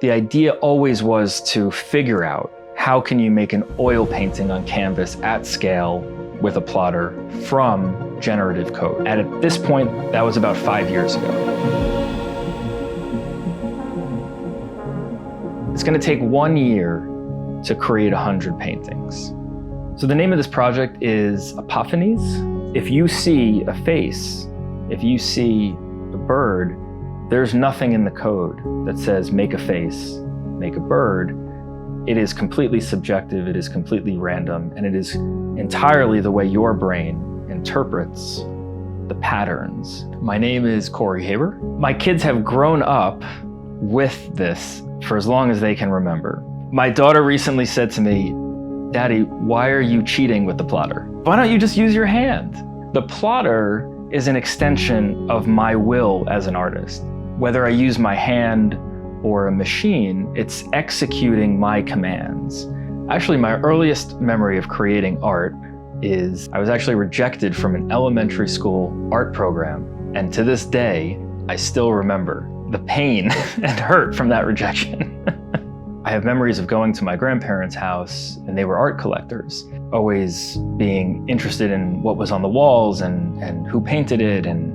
The idea always was to figure out how can you make an oil painting on canvas at scale with a plotter from generative code. And at this point, that was about 5 years ago. It's going to take 1 year to create 100 paintings. So the name of this project is Apophenies. If you see a face, if you see a bird, there's nothing in the code that says make a face, make a bird. It is completely subjective, it is completely random, and it is entirely the way your brain interprets the patterns. My name is Cory Haber. My kids have grown up with this for as long as they can remember. My daughter recently said to me, "Daddy, why are you cheating with the plotter? Why don't you just use your hand?" The plotter is an extension of my will as an artist. Whether I use my hand or a machine, it's executing my commands. Actually, my earliest memory of creating art is I was actually rejected from an elementary school art program. And to this day, I still remember the pain and hurt from that rejection. I have memories of going to my grandparents' house, and they were art collectors, always being interested in what was on the walls and who painted it, and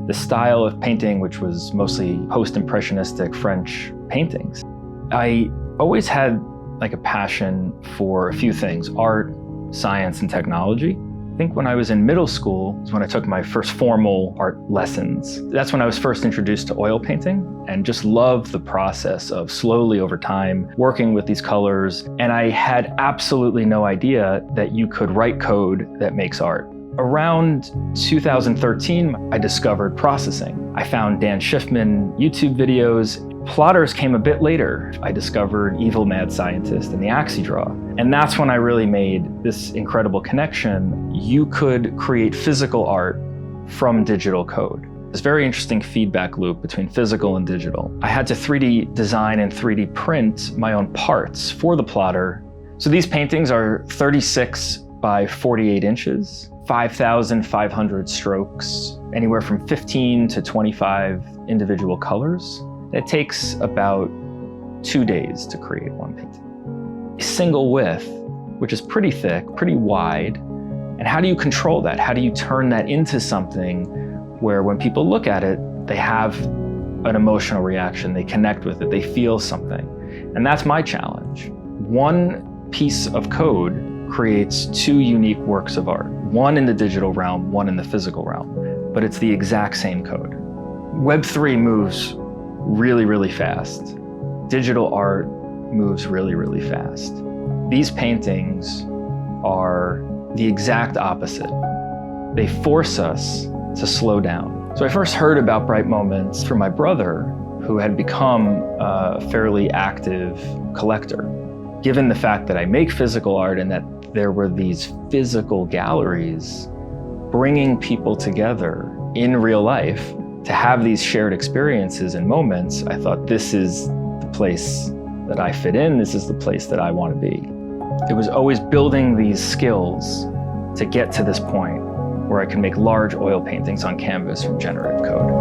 the style of painting, which was mostly post-impressionistic French paintings. I always had like a passion for a few things: art, science, and technology. I think when I was in middle school is when I took my first formal art lessons. That's when I was first introduced to oil painting and just loved the process of slowly over time working with these colors. And I had absolutely no idea that you could write code that makes art. Around 2013, I discovered processing. I found Dan Schiffman YouTube videos. Plotters came a bit later. I discovered Evil Mad Scientist and the AxiDraw. And that's when I really made this incredible connection. You could create physical art from digital code. This very interesting feedback loop between physical and digital. I had to 3D design and 3D print my own parts for the plotter. So these paintings are 36 by 48 inches, 5,500 strokes, anywhere from 15 to 25 individual colors. It takes about 2 days to create one painting. Single width, which is pretty thick, pretty wide. And how do you control that? How do you turn that into something where when people look at it, they have an emotional reaction, they connect with it, they feel something? And that's my challenge. One piece of code creates two unique works of art, one in the digital realm, one in the physical realm, but it's the exact same code. Web3 moves really, really fast. Digital art moves really, really fast. These paintings are the exact opposite. They force us to slow down. So I first heard about Bright Moments from my brother, who had become a fairly active collector. Given the fact that I make physical art and that there were these physical galleries bringing people together in real life to have these shared experiences and moments, I thought, this is the place that I fit in, this is the place that I want to be. It was always building these skills to get to this point where I can make large oil paintings on canvas from generative code.